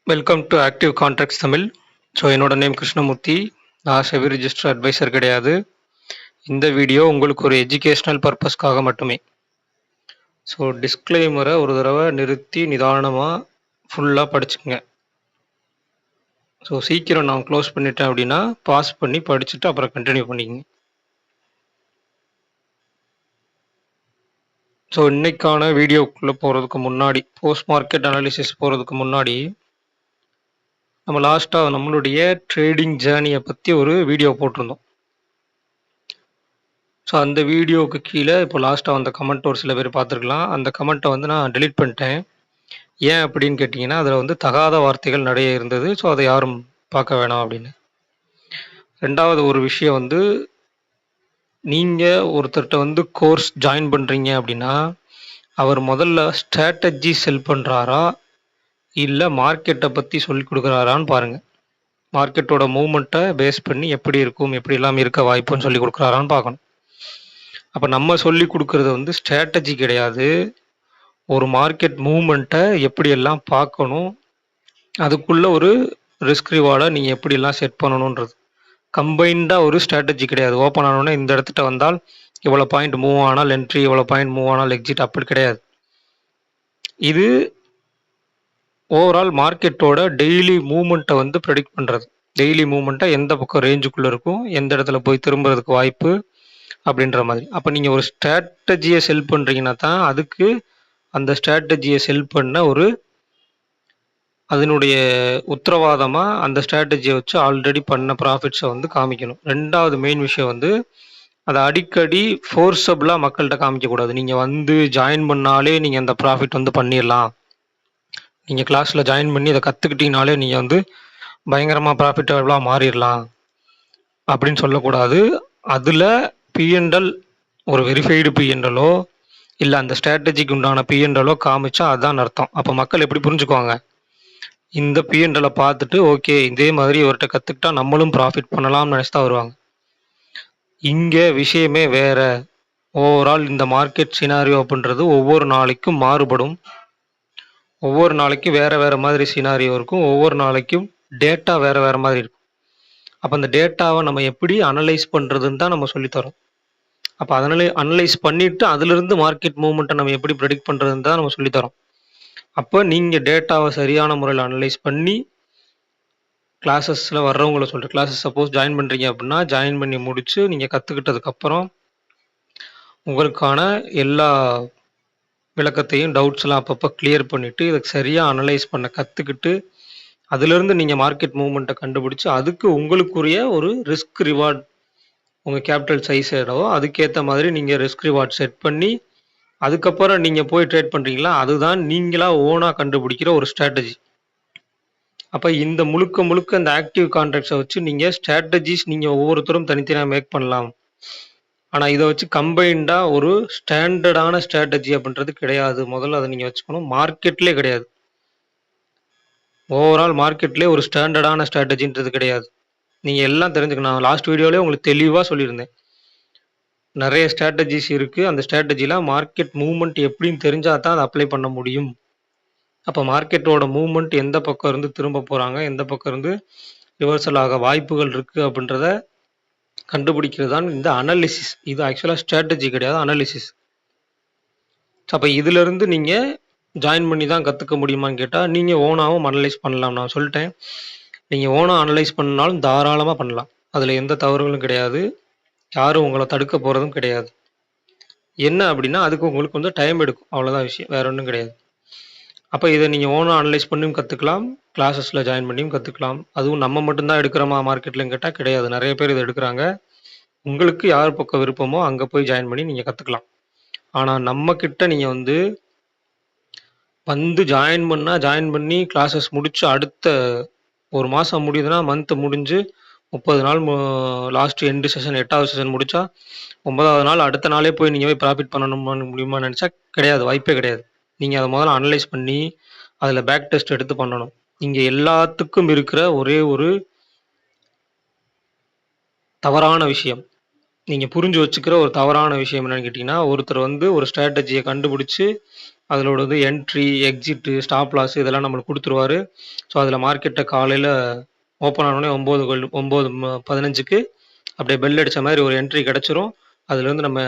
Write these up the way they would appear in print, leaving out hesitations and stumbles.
Welcome to active contracts Tamil. So என்னோட name Krishnamurthy. நான் செவி ரிஜிஸ்டர் அட்வைசர் கிடையாது. இந்த வீடியோ உங்களுக்கு ஒரு எஜுகேஷ்னல் பர்பஸ்க்காக மட்டுமே. ஸோ டிஸ்க்ளைமரை ஒரு தடவை நிறுத்தி நிதானமாக ஃபுல்லாக படிச்சுக்கங்க. ஸோ சீக்கிரம் நான் க்ளோஸ் பண்ணிட்டேன் அப்படின்னா பாஸ் பண்ணி படிச்சுட்டு அப்புறம் கண்டினியூ பண்ணிக்கங்க. ஸோ இன்னைக்கான வீடியோக்குள்ளே போகிறதுக்கு முன்னாடி, போஸ்ட் மார்க்கெட் அனாலிசிஸ் போகிறதுக்கு முன்னாடி, நம்ம லாஸ்ட்டாக நம்மளுடைய ட்ரேடிங் ஜேர்னியை பற்றி ஒரு வீடியோ போட்டிருந்தோம். ஸோ அந்த வீடியோவுக்கு கீழே இப்போ லாஸ்ட்டாக வந்த கமெண்ட் ஒரு சில பேர் பார்த்துருக்கலாம். அந்த கமெண்ட்டை வந்து நான் டெலீட் பண்ணிட்டேன். ஏன் அப்படின்னு கேட்டிங்கன்னா, அதில் வந்து தகாத வார்த்தைகள் நிறைய இருந்தது. ஸோ அதை யாரும் பார்க்க வேணாம் அப்படின்னு. ரெண்டாவது ஒரு விஷயம் வந்து, நீங்கள் ஒருத்தர்கிட்ட வந்து கோர்ஸ் ஜாயின் பண்ணுறீங்க அப்படின்னா, அவர் முதல்ல ஸ்ட்ராட்டஜி செல் பண்ணுறாரா இல்லை மார்க்கெட்டை பற்றி சொல்லி கொடுக்குறாரான்னு பாருங்கள். மார்க்கெட்டோட மூவ்மெண்ட்டை பேஸ் பண்ணி எப்படி இருக்கும், எப்படி எல்லாம் இருக்க வாய்ப்புன்னு சொல்லி கொடுக்குறாரான்னு பார்க்கணும். அப்போ நம்ம சொல்லி கொடுக்குறது வந்து ஸ்ட்ராட்டஜி கிடையாது. ஒரு மார்க்கெட் மூவ்மெண்ட்டை எப்படியெல்லாம் பார்க்கணும், அதுக்குள்ள ஒரு ரிஸ்க் ரிவார்டை நீங்கள் எப்படியெல்லாம் செட் பண்ணணுன்றது. கம்பைண்டாக ஒரு ஸ்ட்ராட்டஜி கிடையாது. ஓப்பன் ஆனோடனே இந்த இடத்துல வந்தால் இவ்வளோ பாயிண்ட் மூவ் ஆனால் என்ட்ரி, இவ்வளோ பாயிண்ட் மூவ் ஆனால் எக்ஸிட், அப்படி கிடையாது. இது ஓவரால் மார்க்கெட்டோட டெய்லி மூவ்மெண்ட்டை வந்து ப்ரெடிக்ட் பண்ணுறது. டெய்லி மூவ்மெண்ட்டை எந்த பக்கம் ரேஞ்சுக்குள்ளே இருக்கும், எந்த இடத்துல போய் திரும்புறதுக்கு வாய்ப்பு அப்படின்ற மாதிரி. அப்போ நீங்கள் ஒரு ஸ்ட்ராட்டஜியை செல் பண்ணுறீங்கன்னா தான் அதுக்கு அந்த ஸ்ட்ராட்டஜியை செல் பண்ண ஒரு அதனுடைய உத்தரவாதமாக அந்த ஸ்ட்ராட்டஜியை வச்சு ஆல்ரெடி பண்ண ப்ராஃபிட்ஸை வந்து காமிக்கணும். ரெண்டாவது மெயின் விஷயம் வந்து, அதை அடிக்கடி ஃபோர்ஸபிளாக மக்கள்கிட்ட காமிக்கக்கூடாது. நீங்கள் வந்து ஜாயின் பண்ணாலே நீங்கள் அந்த ப்ராஃபிட் வந்து பண்ணிடலாம், நீங்கள் கிளாஸில் ஜாயின் பண்ணி அதை கற்றுக்கிட்டீங்கனாலே நீங்கள் வந்து பயங்கரமாக ப்ராஃபிட்டபுளாக மாறிடலாம் அப்படின்னு சொல்லக்கூடாது. அதில் பிஎன்எல் ஒரு வெரிஃபைடு பிஎன்எலோ இல்லை அந்த ஸ்ட்ராட்டஜிக்கு உண்டான பிஎன்எலோ காமிச்சா அதுதான் அர்த்தம். அப்போ மக்கள் எப்படி புரிஞ்சுக்குவாங்க, இந்த பிஎன்எலை பார்த்துட்டு ஓகே இதே மாதிரி இவர்கிட்ட கற்றுக்கிட்டா நம்மளும் ப்ராஃபிட் பண்ணலாம்னு நினச்சி தான் வருவாங்க. இங்கே விஷயமே வேற. ஓவரால் இந்த மார்க்கெட் சினாரியோ அப்படின்றது ஒவ்வொரு நாளைக்கும் மாறுபடும். ஒவ்வொரு நாளைக்கும் வேறு வேறு மாதிரி சினாரியோ இருக்கும். ஒவ்வொரு நாளைக்கும் டேட்டா வேறு வேறு மாதிரி இருக்கும். அப்போ அந்த டேட்டாவை நம்ம எப்படி அனலைஸ் பண்ணுறதுன்னு தான் நம்ம சொல்லித்தரோம். அப்போ அதனால அனலைஸ் பண்ணிவிட்டு அதிலிருந்து மார்க்கெட் மூவ்மெண்ட்டை நம்ம எப்படி ப்ரெடிக்ட் பண்ணுறதுன்னு தான் நம்ம சொல்லித்தரோம். அப்போ நீங்கள் டேட்டாவை சரியான முறையில் அனலைஸ் பண்ணி கிளாஸஸில் வர்றவங்கள சொல்கிறேன். கிளாஸஸ் சப்போஸ் ஜாயின் பண்ணுறீங்க அப்படின்னா ஜாயின் பண்ணி முடித்து நீங்கள் கற்றுக்கிட்டதுக்கப்புறம் உங்களுக்கான எல்லா விளக்கத்தையும் டவுட்ஸ்லாம் அப்பப்போ கிளியர் பண்ணிவிட்டு இதை சரியாக அனலைஸ் பண்ண கற்றுக்கிட்டு அதிலிருந்து நீங்கள் மார்க்கெட் மூவ்மெண்ட்டை கண்டுபிடிச்சி அதுக்கு உங்களுக்குரிய ஒரு ரிஸ்க் ரிவார்ட், உங்கள் கேபிட்டல் சைஸ் எடவோ அதுக்கேற்ற மாதிரி நீங்கள் ரிஸ்க் ரிவார்ட் செட் பண்ணி அதுக்கப்புறம் நீங்கள் போய் ட்ரேட் பண்ணுறீங்களா, அதுதான் நீங்களாக ஓனாக கண்டுபிடிக்கிற ஒரு ஸ்ட்ராட்டஜி. அப்போ இந்த முழுக்க இந்த ஆக்டிவ் கான்ட்ராக்ட்ஸை வச்சு நீங்கள் ஸ்ட்ராட்டஜிஸ் நீங்கள் ஒவ்வொருத்தரும் தனித்தனியாக மேக் பண்ணலாம். ஆனால் இதை வச்சு கம்பைண்டாக ஒரு ஸ்டாண்டர்டான ஸ்ட்ராட்டஜி அப்படின்றது கிடையாது. முதல்ல அதை நீங்கள் வச்சுக்கணும். மார்க்கெட்லேயே கிடையாது. ஓவரால் மார்க்கெட்லேயே ஒரு ஸ்டாண்டர்டான ஸ்ட்ராட்டஜின்றது கிடையாது. நீங்கள் எல்லாம் தெரிஞ்சுக்கணும். நான் லாஸ்ட் வீடியோலேயே உங்களுக்கு தெளிவாக சொல்லியிருந்தேன். நிறைய ஸ்ட்ராட்டஜிஸ் இருக்குது. அந்த ஸ்ட்ராட்டஜிலாம் மார்க்கெட் மூவ்மெண்ட் எப்படின்னு தெரிஞ்சால் தான் அதை அப்ளை பண்ண முடியும். அப்போ மார்க்கெட்டோட மூவ்மெண்ட் எந்த பக்கம் இருந்து திரும்ப போகிறாங்க, எந்த பக்கம் இருந்து ரிவர்சல் ஆக வாய்ப்புகள் இருக்குது அப்படின்றத கண்டுபிடிக்கிறது தான் இந்த அனாலிசிஸ். இது ஆக்சுவலாக ஸ்ட்ராட்டஜி கிடையாது, அனாலிசிஸ். அப்போ இதிலிருந்து நீங்கள் ஜாயின் பண்ணி தான் கற்றுக்க முடியுமான்னு கேட்டால் நீங்கள் ஓனாகவும் அனலைஸ் பண்ணலாம். நான் சொல்லிட்டேன், நீங்கள் ஓனாக அனலைஸ் பண்ணாலும் தாராளமாக பண்ணலாம். அதில் எந்த தவறுகளும் கிடையாது. யாரும் உங்களை தடுக்க போகிறதும் கிடையாது. என்ன அப்படின்னா அதுக்கு உங்களுக்கு கொஞ்சம் டைம் எடுக்கும், அவ்வளோதான் விஷயம், வேற ஒன்றும் கிடையாது. அப்போ இதை நீங்கள் ஓனாக அனலைஸ் பண்ணியும் கற்றுக்கலாம், கிளாஸஸில் ஜாயின் பண்ணியும் கற்றுக்கலாம். அதுவும் நம்ம மட்டும்தான் எடுக்கிறோமா மார்க்கெட்லன்னு கேட்டால் கிடையாது. நிறைய பேர் இதை எடுக்கிறாங்க. உங்களுக்கு யார் பக்கம் விருப்பமோ அங்கே போய் ஜாயின் பண்ணி நீங்கள் கற்றுக்கலாம். ஆனால் நம்மக்கிட்ட நீங்கள் வந்து ஜாயின் பண்ணி கிளாஸஸ் முடித்து அடுத்த ஒரு மாதம் முடியுதுன்னா மந்த்து முடிஞ்சு 30 நாள் லாஸ்ட் எண்டு செஷன் 8வது செஷன் முடித்தா 9வது நாள் அடுத்த நாளே போய் நீங்கள் போய் ப்ராஃபிட் முடியுமான்னு நினச்சா கிடையாது, வாய்ப்பே கிடையாது. நீங்கள் அதை முதல்ல அனலைஸ் பண்ணி அதில் பேக் டெஸ்ட் எடுத்து பண்ணணும். இங்கே எல்லாத்துக்கும் இருக்கிற ஒரே ஒரு தவறான விஷயம், நீங்கள் புரிஞ்சு வச்சுக்கிற ஒரு தவறான விஷயம் என்னன்னு கேட்டிங்கன்னா, ஒருத்தர் வந்து ஒரு ஸ்ட்ராட்டஜியை கண்டுபிடிச்சி அதோட வந்து என்ட்ரி, எக்ஸிட்டு, ஸ்டாப் லாஸ் இதெல்லாம் நம்மளுக்கு குடுத்துருவாரு. ஸோ, அதில மார்க்கெட்ட காலையில ஓப்பன் ஆனோனே 9:15க்கு அப்படியே பெல் அடிச்ச மாரி ஒரு என்ட்ரி கிடைச்சிரும். அதுலேருந்து நம்ம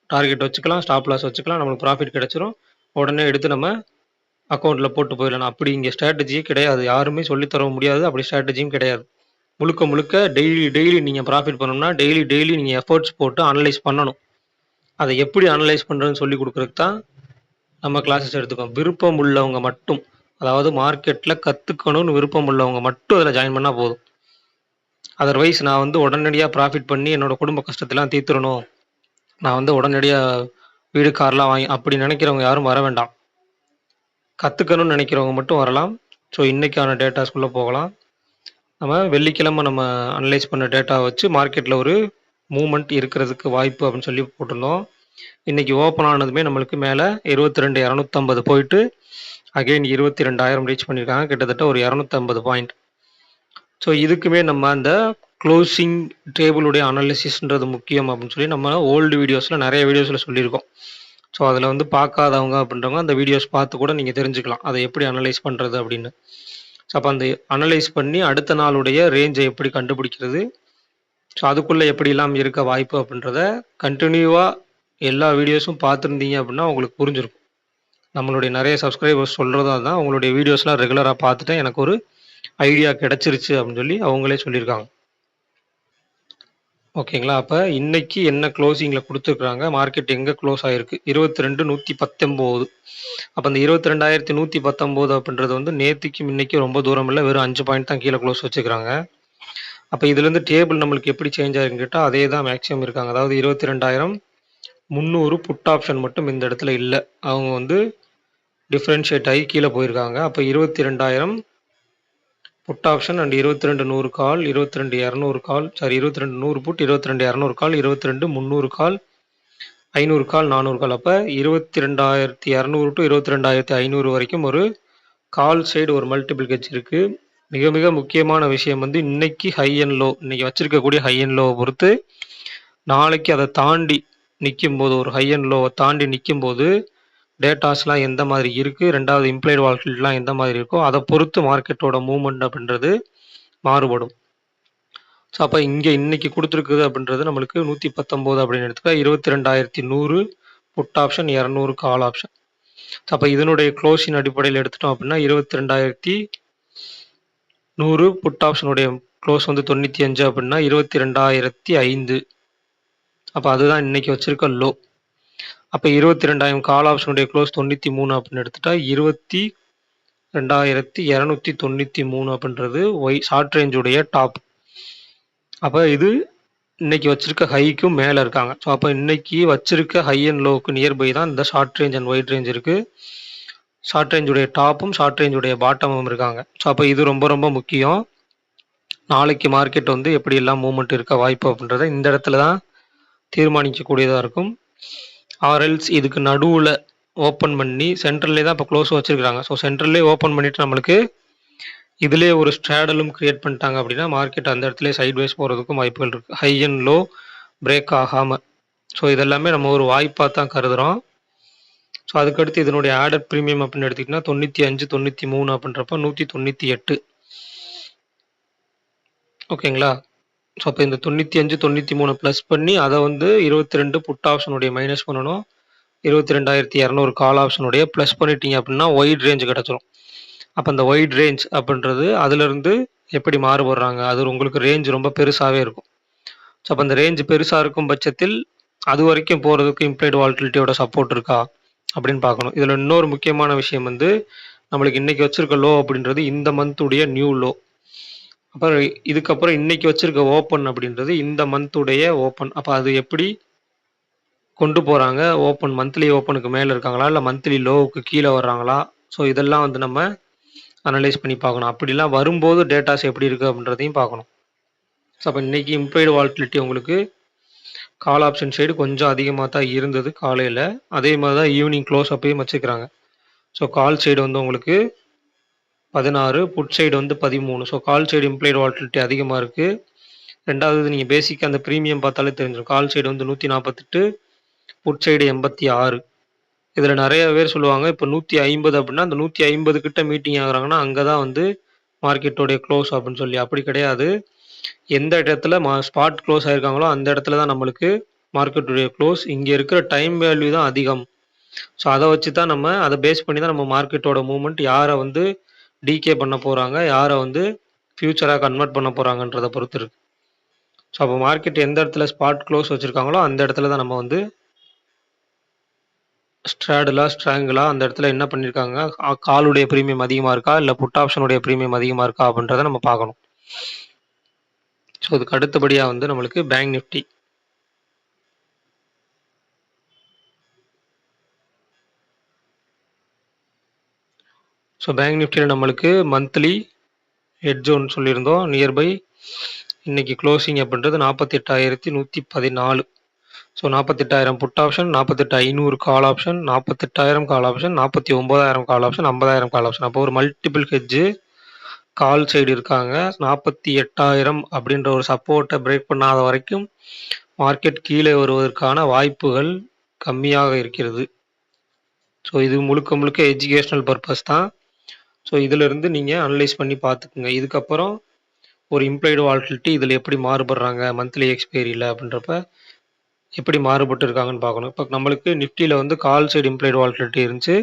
டார்கெட் வச்சுக்கலாம், ஸ்டாப் லாஸ் வச்சுக்கலாம். நம்மளுக்கு ப்ராஃபிட் கிடைச்சிரும். உடனே எடுத்து நம்ம அக்கவுண்ட்ல போட்டு போயிடலாம். அப்படி இங்க ஸ்ட்ராட்டஜியே கிடையாது. யாருமே சொல்லி தர முடியாது. அப்படி ஸ்ட்ராட்டஜியும் கிடையாது. முழுக்க முழுக்க டெய்லி டெய்லி நீங்க ப்ராஃபிட் பண்ணணும்னா, டெய்லி டெய்லி நீங்க எஃபோர்ட்ஸ் போட்டு அனலைஸ் பண்ணணும். அத எப்படி அனலைஸ் பண்றதுன்னு சொல்லிக் குடுக்குறதுக்கு தான் நம்ம கிளாஸஸ் எடுத்துக்கோம். விருப்பம் உள்ளவங்க மட்டும், அதாவது மார்க்கெட்ல கத்துக்கணும்னு விருப்பம் உள்ளவங்க மட்டும் அதில ஜாயின் பண்ணா போதும். அதர்வைஸ் நான் வந்து உடனடியா ப்ராஃபிட் பண்ணி என்னோட குடும்ப கஷ்டத்தலாம் தீர்த்துறணும். நான் வந்து உடனடியா வீடு, கார்லாம் வாங்கி அப்படி நினைக்கிறவங்க யாரும் வர வேண்டாம். கத்துக்கணும்னு நினைக்கிறவங்க மட்டும் வரலாம். ஸோ, இன்னைக்கான டேட்டாஸ்குள்ள போகலாம். நம்ம வெள்ளிக்கிழமை நம்ம அனலைஸ் பண்ண டேட்டாவ வச்சு மார்க்கெட்ல ஒரு மூவ்மெண்ட் இருக்கிறதுக்கு வாய்ப்பு அப்படின்னு சொல்லி போட்டிருந்தோம். இன்னைக்கு ஓப்பன் ஆனதுமே நம்மளுக்கு மேல 22,250 போயிட்டு அகைன் 22,000 ரீச் பண்ணியிருக்காங்க. கிட்டத்தட்ட ஒரு 250 பாயிண்ட். ஸோ, இதுக்குமே நம்ம அந்த க்ளோசிங் டேபிளுடைய அனாலிசிஸ்ன்றது முக்கியம் அப்படின்னு சொல்லி நம்ம ஓல்டு வீடியோஸ்ல நிறைய வீடியோஸ்ல சொல்லியிருக்கோம். ஸோ, அதில வந்து பார்க்காதவங்க அப்படின்றவங்க அந்த வீடியோஸ் பார்த்து கூட நீங்க தெரிஞ்சுக்கலாம். அதை எப்படி அனலைஸ் பண்றது அப்படின்னு. ஸோ, அப்ப அந்த அனலைஸ் பண்ணி அடுத்த நாளுடைய ரேஞ்சை எப்படி கண்டுபிடிக்கிறது? ஸோ, அதுக்குள்ள எப்படிலாம் இருக்க வாய்ப்பு அப்படின்றத கன்டினியூவா எல்லா வீடியோஸும் பார்த்துருந்தீங்க அப்படின்னா உங்களுக்கு புரிஞ்சிருக்கும். நம்மளுடைய நிறைய சப்ஸ்கிரைபர்ஸ் சொல்றதும் அதான். உங்களுடைய வீடியோஸ்லாம் ரெகுலரா பார்த்துட்டு எனக்கு ஒரு ஐடியா கிடைச்சிருச்சு அப்படின்னு சொல்லி அவங்களே சொல்லியிருக்காங்க. ஓகேங்களா? அப்ப இன்னைக்கு என்ன க்ளோசிங்ல குடுத்துருக்காங்க? மார்க்கெட் எங்க க்ளோஸ் ஆயிருக்கு? 22,119. அப்ப அந்த 22,119 அப்படின்றது வந்து நேத்திக்கும் இன்னைக்கும் ரொம்ப தூரம் இல்ல. வெறும் 5 பாயிண்ட் தான் கீழ க்ளோஸ் வச்சுக்கிறாங்க. அப்ப இதுலேருந்து டேபிள் நம்மளுக்கு எப்படி சேஞ்ச் ஆயிருக்குன்னு கேட்டா, அதே தான் மேக்ஸிமம் இருக்காங்க. அதாவது 22,300 புட் ஆப்ஷன் மட்டும் இந்த இடத்துல இல்ல. அவங்க வந்து டிஃபரன்ஷியேட் ஆகி கீழ போயிருக்காங்க. அப்ப 22,000 put option and 22,100 call, 22,200 call, sorry 22,100 put, 22,200 call, 22,300 call, 500 call, 400 call. அப்ப 22,200 டு 22,500 வரைக்கும் ஒரு கால் சைடு ஒரு மல்டிபிள் ஹெட்ஜ் இருக்கு. மிக மிக முக்கியமான விஷயம் வந்து இன்னைக்கு ஹை அண்ட் லோ, இன்னைக்கு வச்சிருக்கக்கூடிய ஹை அண்ட் லோவை பொறுத்து நாளைக்கு அதை தாண்டி நிக்கும்போது, ஒரு ஹை அண்ட் லோவை தாண்டி நிக்கும்போது டேட்டாஸ்லாம் எந்த மாதிரி இருக்கு, ரெண்டாவது இம்ப்ளைடு வால்டிலிட்டிலாம் எந்த மாதிரி இருக்கோ அதை பொறுத்து மார்க்கெட்டோட மூவ்மெண்ட் அப்படின்றது மாறுபடும். ஸோ அப்போ இங்கே இன்னைக்கு கொடுத்துருக்குது அப்படின்றது நம்மளுக்கு 119 அப்படின்னு எடுத்துக்கா 22,100 புட் ஆப்ஷன், 200 கால் ஆப்ஷன். அப்போ இதனுடைய க்ளோஸின் அடிப்படையில் எடுத்துட்டோம் அப்படின்னா 22,100 புட் ஆப்ஷனுடைய க்ளோஸ் வந்து 95 அப்படின்னா 22,005. அப்போ அதுதான் இன்னைக்கு வச்சிருக்க லோ. அப்போ 22,000 கால் ஆப்ஷனுடைய க்ளோஸ் 93 அப்படின்னு எடுத்துட்டா 22,293 அப்படின்றது ஷார்ட் ரேஞ்சுடைய டாப். அப்போ இது இன்னைக்கு வச்சிருக்க ஹைக்கும் மேலே இருக்காங்க. ஸோ அப்போ இன்னைக்கு வச்சிருக்க ஹை அண்ட் லோவுக்கு நியர்பை தான் இந்த short range and white range இருக்கு. ஷார்ட் ரேஞ்சுடைய டாப்பும் ஷார்ட் ரேஞ்சுடைய பாட்டமும் இருக்காங்க. ஸோ அப்போ இது ரொம்ப ரொம்ப முக்கியம். நாளைக்கு மார்க்கெட் வந்து எப்படி எல்லாம் மூவ்மெண்ட் இருக்க வாய்ப்பு அப்படின்றத இந்த இடத்துல தான் தீர்மானிக்கக்கூடியதாக இருக்கும். ஆர்எல்ஸ் இதுக்கு நடுவில் ஓப்பன் பண்ணி சென்ட்ரல்லே தான் இப்போ க்ளோஸ் வச்சிருக்காங்க. ஸோ சென்ட்ரல்லே ஓப்பன் பண்ணிட்டு நம்மளுக்கு இதுலேயே ஒரு ஸ்ட்ராடலும் கிரியேட் பண்ணிட்டாங்க அப்படின்னா மார்க்கெட் அந்த இடத்துல சைட்வைஸ் போகிறதுக்கும் வாய்ப்புகள் இருக்குது. ஹை அண்ட் லோ பிரேக் ஆகாமல். ஸோ இதெல்லாமே நம்ம ஒரு வாய்ப்பாக தான் கருதுகிறோம். ஸோ அதுக்கடுத்து இதனுடைய ஆடட் ப்ரீமியம் அப்படின்னு எடுத்திங்கன்னா 95, 93 அப்படின்றப்ப 198. ஓகேங்களா? ஸோ அப்போ இந்த 95, 93 ப்ளஸ் பண்ணி அதை வந்து 22 புட் ஆப்ஷனுடைய மைனஸ் பண்ணணும். 22,200 கால் ஆப்ஷனுடைய ப்ளஸ் பண்ணிட்டீங்க அப்படின்னா ஒயிட் ரேஞ்ச் கிடச்சிரும். அப்போ அந்த ஒயிட் ரேஞ்ச் அப்படின்றது அதுலேருந்து எப்படி மாறுபடுறாங்க, அது உங்களுக்கு ரேஞ்ச் ரொம்ப பெருசாகவே இருக்கும். ஸோ அப்போ அந்த ரேஞ்ச் பெருசாக இருக்கும் பட்சத்தில் அது வரைக்கும் போகிறதுக்கு இம்ப்ளைடு வால்டிலிட்டியோட சப்போர்ட் இருக்கா அப்படின்னு பார்க்கணும். இதில் இன்னொரு முக்கியமான விஷயம் வந்து நம்மளுக்கு இன்றைக்கி வச்சுருக்க லோ அப்படின்றது இந்த மந்த்துடைய நியூ லோ. அப்புறம் இதுக்கப்புறம் இன்னைக்கு வச்சிருக்க ஓப்பன் அப்படின்றது இந்த மந்த்துடைய ஓப்பன். அப்போ அது எப்படி கொண்டு போகிறாங்க, ஓப்பன் மந்த்லி ஓப்பனுக்கு மேலே இருக்காங்களா, இல்லை மந்த்லி லோவுக்கு கீழே வர்றாங்களா? ஸோ இதெல்லாம் வந்து நம்ம அனலைஸ் பண்ணி பார்க்கணும். அப்படிலாம் வரும்போது டேட்டாஸ் எப்படி இருக்குது அப்படின்றதையும் பார்க்கணும். ஸோ அப்போ இன்றைக்கி இம்ப்ளைடு வால்டிலிட்டி உங்களுக்கு கால் ஆப்ஷன் சைடு கொஞ்சம் அதிகமாக தான் இருந்தது காலையில். அதே மாதிரி தான் ஈவினிங் க்ளோஸ் அப்பையும் வச்சுக்கிறாங்க. ஸோ கால் சைடு வந்து உங்களுக்கு 16, புட் சைடு வந்து 13. So call side implied volatility அதிகமாக இருக்குது. ரெண்டாவது நீங்கள் பேசிக்காக அந்த ப்ரீமியம் பார்த்தாலே தெரிஞ்சிடும். கால் சைடு வந்து 148, புட் சைடு 86. இதுல நெறைய பேர் சொல்லுவாங்க, இப்ப 150 அப்டின்னா, அந்த 150 கிட்ட மீட்டிங் ஆகுறாங்கன்னா, அங்க தான் வந்து மார்க்கெட்டோடைய க்ளோஸ் அப்டின்னு சொல்லி. அப்படி கிடையாது. எந்த இடத்துல ஸ்பாட் க்ளோஸ் ஆயிருக்காங்களோ, அந்த இடத்துல தான் நம்மளுக்கு மார்க்கெட்டுடைய க்ளோஸ். இங்க இருக்கிற டைம் வேல்யூ தான் அதிகம். ஸோ அத வச்சு தான் நம்ம அத பேஸ் பண்ணி தான் நம்ம மார்க்கெட்டோட மூவ்மெண்ட் யார வந்து டீகே பண்ண போறாங்க, யார வந்து ஃபியூச்சரா கன்வெர்ட் பண்ண போறாங்கன்றத பொறுத்து இருக்கு. ஸோ அப்ப மார்க்கெட் எந்த இடத்துல ஸ்பாட் க்ளோஸ் வச்சிருக்காங்களோ, அந்த இடத்துல தான் நம்ம வந்து ஸ்ட்ராடலா, ஸ்ட்ராங்கிளா அந்த இடத்துல என்ன பண்ணியிருக்காங்க, காலுடைய பிரீமியம் அதிகமா இருக்கா, இல்ல புட் ஆப்ஷனுடைய பிரீமியம் அதிகமா இருக்கா அப்படின்றத நம்ம பார்க்கணும். ஸோ அதுக்கு அடுத்தபடியா வந்து நம்மளுக்கு பேங்க் நிஃப்டி. ஸோ பேங்க் நிஃப்டியில நம்மளுக்கு மந்த்லி ஹெட் ஜோன் சொல்லியிருந்தோம். நியர்பை இன்னைக்கு க்ளோசிங் அப்படின்றது 48,114. So 48,000 put option, 48,500 call option, 48,000 call option, 49,000 call option, 50,000 call option. அப்போ ஒரு மல்டிபிள் ஹெட்ஜ் கால் சைடு இருக்காங்க. 48,000 அப்படின்ற ஒரு சப்போர்ட்டை பிரேக் பண்ணாத வரைக்கும் மார்க்கெட் கீழே வருவதற்கான வாய்ப்புகள் கம்மியாக இருக்கிறது. ஸோ இது முழுக்க முழுக்க எஜுகேஷனல் பர்பஸ் தான். ஸோ இதிலிருந்து நீங்கள் அனலைஸ் பண்ணி பார்த்துக்குங்க. இதுக்கப்புறம் ஒரு இம்ப்ளைடு வால்டிலிட்டி இதில் எப்படி மாறுபடுறாங்க மந்த்லி எக்ஸ்பைரியில் அப்படின்றப்ப எப்படி மாறுபட்டு இருக்காங்கன்னு பார்க்கணும். இப்போ நம்மளுக்கு நிஃப்டியில் வந்து கால் சைடு இம்ப்ளைடு வால்டிலிட்டி இருந்துச்சு.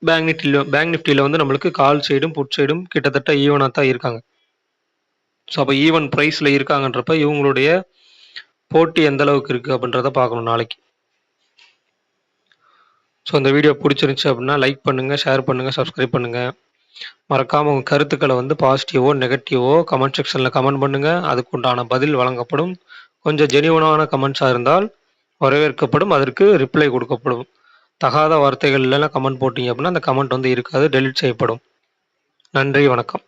பேங்க் நிஃப்டியில் வந்து நம்மளுக்கு கால் சைடும் புட் சைடும் கிட்டத்தட்ட ஈவனாக தான் இருக்காங்க. ஸோ அப்போ ஈவன் ப்ரைஸில் இருக்காங்கன்றப்ப இவங்களுடைய போட்டி எந்த அளவுக்கு இருக்குது அப்படின்றத பார்க்கணும் நாளைக்கு. ஸோ இந்த வீடியோ பிடிச்சிருந்துச்சி அப்படின்னா லைக் பண்ணுங்கள், ஷேர் பண்ணுங்கள், சப்ஸ்கிரைப் பண்ணுங்கள். மறக்காமல் உங்கள் கருத்துக்களை வந்து பாசிட்டிவோ நெகட்டிவோ கமெண்ட் செக்ஷனில் கமெண்ட் பண்ணுங்கள். அதுக்கு உண்டான பதில் வழங்கப்படும். கொஞ்சம் ஜெனியூனான கமெண்ட்ஸாக இருந்தால் வரவேற்கப்படும், அதற்கு ரிப்ளை கொடுக்கப்படும். தகாத வார்த்தைகள்லாம் கமெண்ட் போட்டிங்க அப்படின்னா அந்த கமெண்ட் வந்து இருக்காது, டெலிட் செய்யப்படும். நன்றி, வணக்கம்.